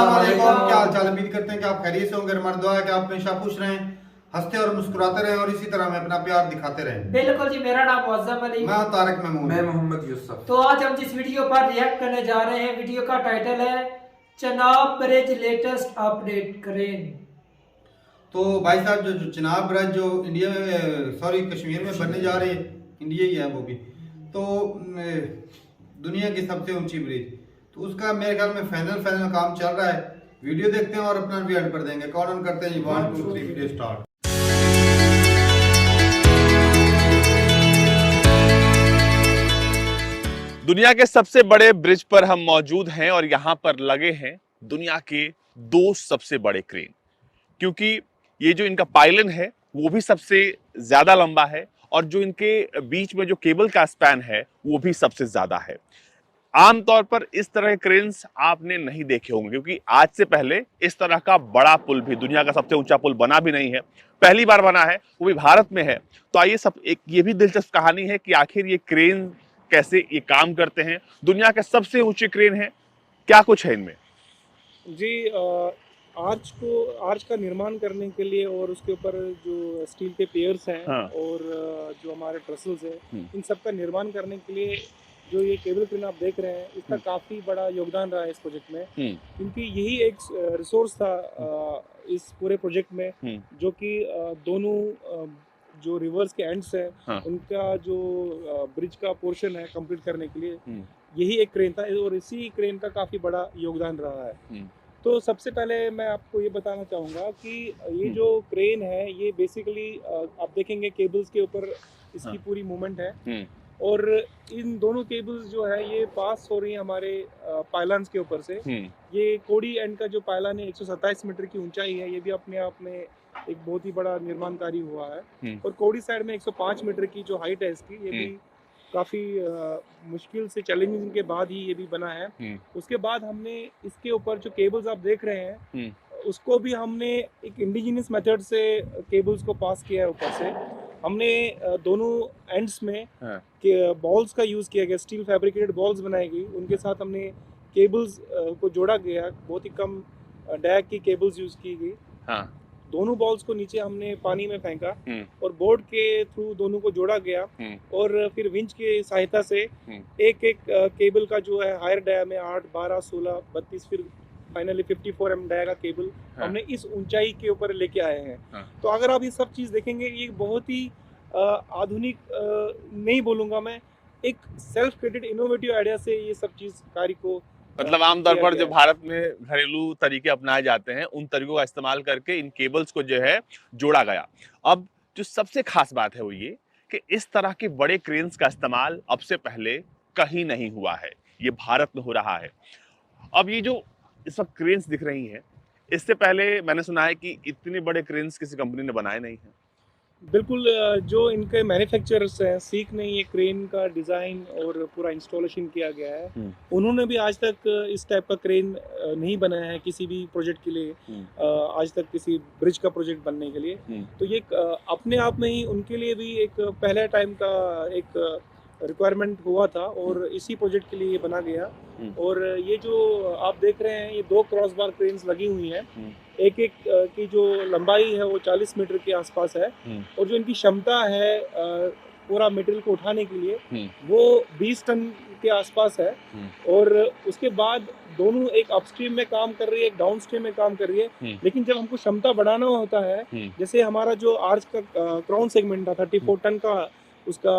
अस्सलाम वालेकुम, क्या हाल चाल। उम्मीद करते हैं कि आप खैरियत से होंगे। हमारी दुआ है कि आप हमेशा खुश रहें, हंसते और मुस्कुराते रहें और इसी तरह हमें अपना प्यार दिखाते रहें। बिल्कुल जी। मेरा नाम मुअज्जम अली। मैं तारिक महमूद। मैं मोहम्मद यूसुफ। तो आज हम जिस वीडियो पर रिएक्ट करने जा रहे हैं, वीडियो का टाइटल है Chenab bridge latest update crane. तो भाई साहब, जो चिनाब ब्रिज जो इंडिया में, सॉरी कश्मीर में बनने जा रही है, इंडिया ही है वो भी, तो दुनिया की सबसे ऊंची ब्रिज, तो उसका मेरे ख्याल में फाइनल काम चल रहा है। वीडियो देखते हैं और अपना रिव्यू ऐड कर देंगे। कौन ऑन करते हैं? 1 2 3 वीडियो स्टार्ट। दुनिया के सबसे बड़े ब्रिज पर हम मौजूद हैं और यहाँ पर लगे हैं दुनिया के 2 सबसे बड़े क्रेन, क्योंकि ये जो इनका पाइलन है वो भी सबसे ज्यादा लंबा है और जो इनके बीच में जो केबल का स्पैन है वो भी सबसे ज्यादा है। आमतौर पर इस तरह के क्रेन्स आपने नहीं देखे होंगे, क्योंकि आज से पहले इस तरह का बड़ा पुल भी, दुनिया का सबसे ऊंचा पुल बना भी नहीं है, पहली बार बना है, वो भी भारत में है। तो आइए सब एक ये भी दिलचस्प कहानी है कि आखिर ये क्रेन कैसे ये काम करते हैं। दुनिया के सबसे ऊंचे क्रेन है, क्या कुछ है इनमें? जी, आर्च का निर्माण करने के लिए और उसके ऊपर जो स्टील के पियर्स हैं, हाँ। और जो हमारे ट्रसल्स हैं, इन सब का निर्माण करने के लिए जो ये केबल क्रेन आप देख रहे हैं, इसका काफ़ी बड़ा योगदान रहा है इस प्रोजेक्ट में, क्योंकि यही एक रिसोर्स था इस पूरे प्रोजेक्ट में, जो कि दोनों जो रिवर्स के एंड्स हैं, हाँ। उनका जो ब्रिज का पोर्शन है कंप्लीट करने के लिए यही एक क्रेन था, और इसी क्रेन का काफ़ी बड़ा योगदान रहा है। तो सबसे पहले मैं आपको ये बताना चाहूँगा कि ये जो क्रेन है, ये बेसिकली आप देखेंगे केबल्स के ऊपर इसकी पूरी मूवमेंट है, और इन दोनों केबल्स जो है ये पास हो रही है हमारे पाइलन्स के ऊपर से। ये कोडी एंड का जो पाइलन है 127 मीटर की ऊंचाई है, ये भी अपने आप में एक बहुत ही बड़ा निर्माण कार्य हुआ है, और कोडी साइड में 105 मीटर की जो हाइट है इसकी, ये भी काफ़ी मुश्किल से चैलेंजिंग के बाद ही ये भी बना है। उसके बाद हमने इसके ऊपर जो केबल्स आप देख रहे हैं, उसको भी हमने एक इंडिजिनियस मेथड से केबल्स को पास किया है ऊपर से। हमने दोनों एंड्स में बॉल्स का यूज़ किया गया, स्टील फैब्रिकेटेड बॉल्स बनाई गई, उनके साथ हमने केबल्स को जोड़ा गया, बहुत ही कम डैग की केबल्स यूज़ की गई। हाँ। दोनों बॉल्स को नीचे हमने पानी में फेंका और बोर्ड के थ्रू दोनों को जोड़ा गया, और फिर विंच की सहायता से एक केबल का जो है हायर डाया में 8, 12, 16, 32, फिर फाइनली 54 एम डाया का केबल हमने इस ऊंचाई के ऊपर लेके आए हैं। तो अगर आप ये सब चीज़ देखेंगे, ये बहुत ही आधुनिक नहीं बोलूँगा मैं, एक सेल्फ क्रेडिट इनोवेटिव आइडिया से ये सब चीज़ कार्य को मतलब आमतौर पर जो भारत में घरेलू तरीके अपनाए जाते हैं, उन तरीकों का इस्तेमाल करके इन केबल्स को जो है जोड़ा गया। अब जो सबसे खास बात है वो ये कि इस तरह के बड़े क्रेन्स का इस्तेमाल अब से पहले कहीं नहीं हुआ है, ये भारत में हो रहा है। अब ये जो इस वक्त क्रेन्स दिख रही हैं, इससे पहले मैंने सुना है कि इतने बड़े क्रेन्स किसी कंपनी ने बनाए नहीं हैं। बिल्कुल, जो इनके मैन्युफैक्चरर्स हैं, सीख ने ये क्रेन का डिज़ाइन और पूरा इंस्टॉलेशन किया गया है। उन्होंने भी आज तक इस टाइप का क्रेन नहीं बनाया है किसी भी प्रोजेक्ट के लिए, आज तक किसी ब्रिज का प्रोजेक्ट बनने के लिए। तो ये अपने आप में ही उनके लिए भी एक पहले टाइम का एक रिक्वायरमेंट हुआ था, और इसी प्रोजेक्ट के लिए ये बना गया। और ये जो आप देख रहे हैं, ये 2 क्रॉस बार क्रेन्स लगी हुई हैं, एक की जो लंबाई है वो 40 मीटर के आसपास है, और जो इनकी क्षमता है पूरा मटेरियल को उठाने के लिए वो 20 टन के आसपास है। और उसके बाद दोनों एक अपस्ट्रीम में काम कर रही है, एक डाउनस्ट्रीम में काम कर रही है। लेकिन जब हमको क्षमता बढ़ाना होता है, जैसे हमारा जो आर्च का क्राउन सेगमेंट था 34 टन का उसका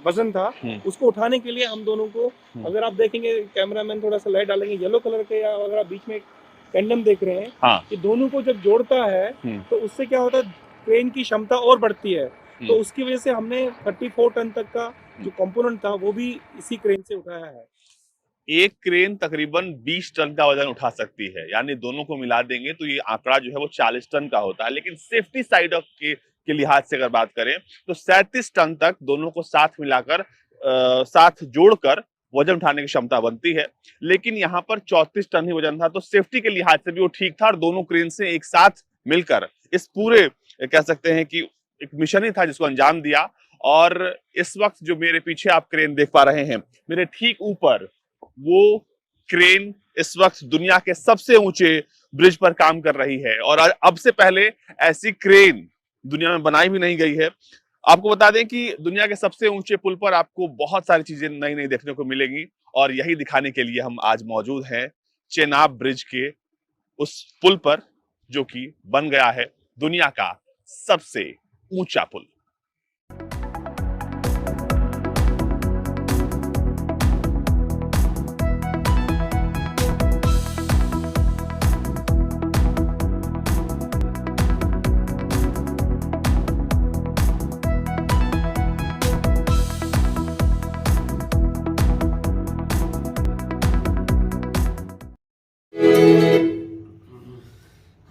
वजन था, उसको उठाने के लिए हम दोनों को, अगर आप देखेंगे, कैमरामैन थोड़ा सा लाइट डालेंगे, येलो कलर के, या अगर आप बीच में टेंडम देख रहे हैं, हाँ। कि दोनों को जब जोड़ता है तो उससे क्या होता है, क्रेन की क्षमता और बढ़ती है। तो उसकी वजह से हमने 34 टन तक का जो कंपोनेंट था वो भी इसी क्रेन से उठाया है। एक क्रेन तकरीबन 20 टन का वजन उठा सकती है, यानी दोनों को मिला देंगे तो ये आंकड़ा जो है वो 40 टन का होता है। लेकिन सेफ्टी साइड ऑफ के लिहाज से अगर बात करें तो 37 टन तक दोनों को साथ मिलाकर, साथ जोड़कर वजन उठाने की क्षमता बनती है। लेकिन यहाँ पर 34 टन ही वजन था, तो सेफ्टी के लिहाज से भी वो ठीक था, और दोनों क्रेन से एक साथ मिलकर इस पूरे, कह सकते हैं कि एक मिशन ही था जिसको अंजाम दिया। और इस वक्त जो मेरे पीछे आप क्रेन देख पा रहे हैं, मेरे ठीक ऊपर वो क्रेन इस वक्त दुनिया के सबसे ऊंचे ब्रिज पर काम कर रही है और अब से पहले ऐसी क्रेन दुनिया में बनाई भी नहीं गई है। आपको बता दें कि दुनिया के सबसे ऊंचे पुल पर आपको बहुत सारी चीजें नई नई देखने को मिलेंगी और यही दिखाने के लिए हम आज मौजूद हैं चेनाब ब्रिज के उस पुल पर, जो कि बन गया है दुनिया का सबसे ऊंचा पुल।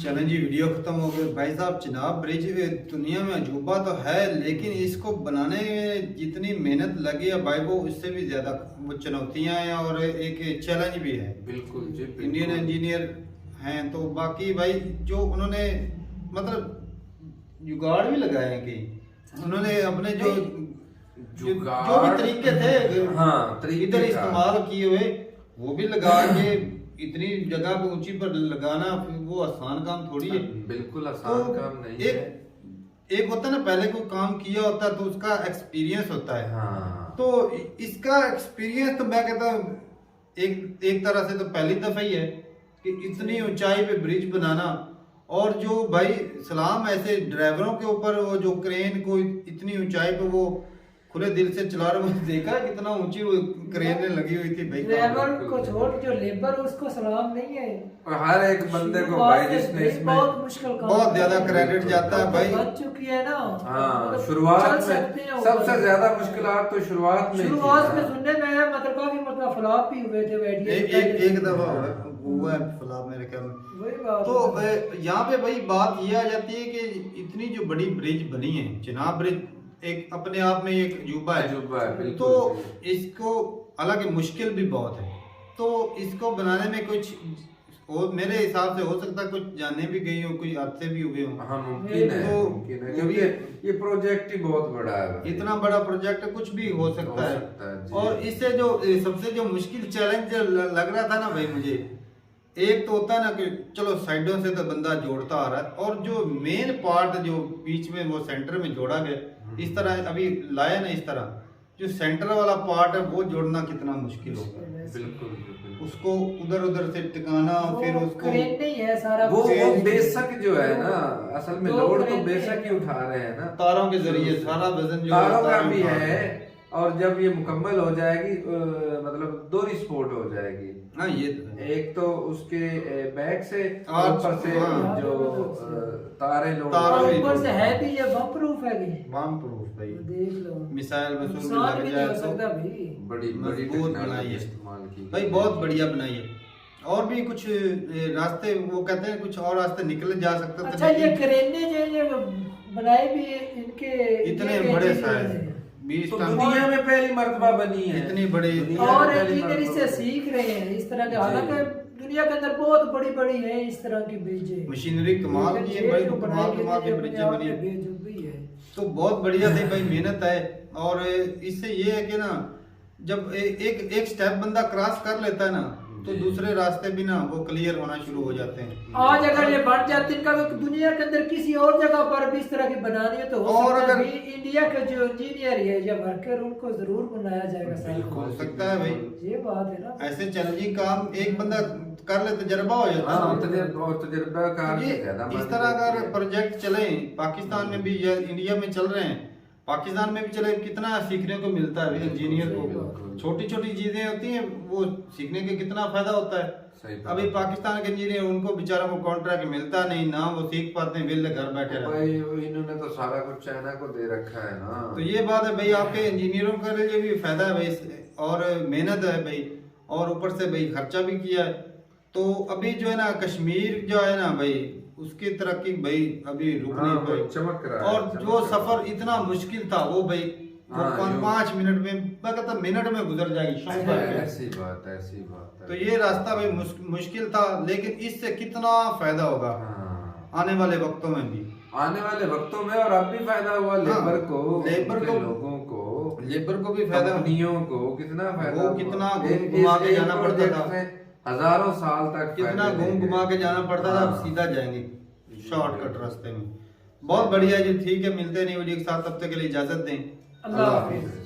चलें जी, वीडियो खत्म हो गई। भाई साहब, चेनाब ब्रिज दुनिया में अजूबा तो है, लेकिन इसको बनाने में जितनी मेहनत लगी है भाई, वो उससे भी ज्यादा वो चुनौतियां हैं और एक चैलेंज भी है। बिल्कुल जी, बिल्कुल। इंडियन इंजीनियर हैं तो बाकी भाई जो उन्होंने मतलब जुगाड़ भी लगाए हैं कि उन्होंने अपने जो जो भी तरीके थे, हाँ, तरीके इधर का। इस्तेमाल किए हुए वो भी लगा के इतनी जगह पे ऊंची पर लगाना वो आसान काम थोड़ी है। बिल्कुल आसान तो काम नहीं एक है। एक होता है ना, पहले कोई काम किया होता है तो उसका एक्सपीरियंस होता है। हाँ। तो इसका एक्सपीरियंस तो मैं कहता हूँ एक तरह से तो पहली दफा ही है कि इतनी ऊंचाई पे ब्रिज बनाना। और जो भाई सलाम ऐसे ड्राइवरों के ऊपर, वो जो क्रेन को इतनी ऊंचाई पे वो खुले दिल से चला रहे, मैंने देखा कितना ऊंची वो क्रेन लगी हुई थी भाई। ड्राइवर को छोड़ जो लेबर उसको सलाम नहीं है। और हर एक बंदे को भाई जिसने इसमें बहुत मुश्किल काम बहुत ज्यादा क्रेडिट जाता है भाई। बच चुकी है ना। हाँ, मतलब शुरुआत चल में सकते हैं सबसे ऊपर। ज्यादा मुश्किलात तो शुरुआत में सुनने में है, मतलब काफी मतलब फ्लॉप भी हुए थे एक दफा हुआ है फ्लॉप मेरे ख्याल में। वही बात तो यहाँ पे भाई बात ये आ जाती है कि इतनी जो बड़ी ब्रिज बनी है, चेनाब ब्रिज एक अपने आप में एक अजूबा है। बिल्कुल। तो इसको हालांकि मुश्किल भी बहुत है, तो इसको बनाने में कुछ मेरे हिसाब से हो सकता है कुछ जाने भी गई हो, कोई हादसे भी हुए हो। हाँ, मुमकिन है, तो मुमकिन है, क्योंकि ये प्रोजेक्ट ही बहुत बड़ा है भाई। इतना बड़ा प्रोजेक्ट है, कुछ भी हो सकता है जी। और इससे जो सबसे जो मुश्किल चैलेंज लग रहा था ना भाई मुझे, एक तो होता है ना कि चलो साइडों से तो बंदा जोड़ता आ रहा है, और जो मेन पार्ट जो बीच में वो सेंटर में जोड़ा गया, इस तरह अभी लाया ना, इस तरह जो सेंटर वाला पार्ट है वो जोड़ना कितना मुश्किल होगा। बिल्कुल, बिल्कुल। उसको उधर उधर से टिकाना, फिर उसको क्रेन नहीं है सारा वो कुछ। बेशक जो है ना, असल में दो लोड तो क्रेन बेशक है। ही उठा रहे हैं ना, तारों के जरिए सारा वजन जो तारों का तारों भी का है। और जब ये मुकम्मल हो जाएगी मतलब दो रिस्पोर्ट हो जाएगी। हाँ, ये तो है। एक तो उसके बैक से और ऊपर से हाँ। जो तारे लोड तारों होंगे। ऊपर से है भी, ये बम प्रूफ है कि बम प्रूफ भाई, देख लो, मिसाइल में नुकसान भी लग नहीं हो जाए सकता तो भाई। बड़ी बड़ी मजबूत टेक्नोलॉजी बनाई है इस्तेमाल की भाई, गई बहुत है। बढ़िया बनाई है। और भी कुछ रास्ते वो कहते हैं कुछ और रास्ते निकले जा सकते थे, अच्छा, ये लेकिन क्रेने जो ये बनाए भी है, इनके इतने ये बड़े इंजीनियर साइज हैं। 20 तो टन दुनिया में पहली मर्तबा बनी है, इतनी बड़ी दुनिया में और पहली इंजीनियर इससे मर्तबा। सीख रहे हैं इस तरह के। जी। हालांकि दुनिया के अंदर बहुत बड़ी बड़ी है इस तरह की ब्रिजें, मशीनरी कमाल की है भाई, कमाल की ब्रिजें बनी है। है। तो बहुत बढ़िया थी भाई, मेहनत है। और इससे ये है कि ना, जब एक स्टेप बंदा क्रॉस कर लेता है ना, तो दूसरे रास्ते भी ना वो क्लियर होना शुरू हो जाते हैं। आज अगर ये बन जाती इनका, तो दुनिया के अंदर किसी और जगह पर भी इस तरह की बनानी है तो हो और सकता है अगर- भी इंडिया के जो इंजीनियर है या वर्कर, उनको जरूर बनाया जाएगा सारा। हो सकता है भाई, ये बात है ना। ऐसे चैलेंजिंग काम एक बंदा कर ले, तजर्बा हो जाता हाँ, है। और तजुर्बाकार ये से ज्यादा इस मानी तरह जाती अगर है। प्रोजेक्ट चले पाकिस्तान में भी या इंडिया में चल रहे हैं, पाकिस्तान में भी चले, कितना सीखने को मिलता है इंजीनियर को। बिल्कुल। छोटी छोटी चीजें होती हैं, वो सीखने के कितना फायदा होता है। सही बात। अभी पाकिस्तान के इंजीनियर, उनको बेचारों को कॉन्ट्रैक्ट मिलता नहीं ना, वो सीख पाते हैं, विले घर बैठे रहते हैं। भाई इन्होंने तो सारा कुछ चाइना को दे रखा है ना। तो ये बात है भाई, आपके इंजीनियरों के लिए भी फायदा है भाई, और मेहनत है भाई, और ऊपर से भाई खर्चा भी किया है। तो अभी जो है ना कश्मीर जो है ना भाई, उसकी तरक्की भाई अभी रुक नहीं हाँ, पाई। चमक रहा है, और चमक जो रहा सफर इतना मुश्किल था वो भाई वो हाँ, 5 मिनट में, मैं कहता मिनट में गुजर जाएगी शाम है। तक। ऐसी बात है। तो ये रास्ता भाई मुश्किल था, लेकिन इससे कितना फायदा होगा हाँ। आने वाले वक्तों में भी। आने वाले वक्तों में और अब भी फायदा हुआ लेबर को, लेबर उनके को, लोगों को, लेबर को भी फायदा, कंपनियों को कितना फायदा वो हुआ। कितना एक- घुमा के एक जाना पड़ता प्रोजेक्ट था। से हजारों साल तक कितना फायदे घूम देंगे। घुमा के जाना पड़ता था, अब हाँ। सीधा जाएंगे शॉर्टकट रास्ते में। बहुत बढ़िया जी, ठीक है, मिलते हैं नई वीडियो के साथ, तब तक के लिए इजाजत दें। अल्लाह हाफिज।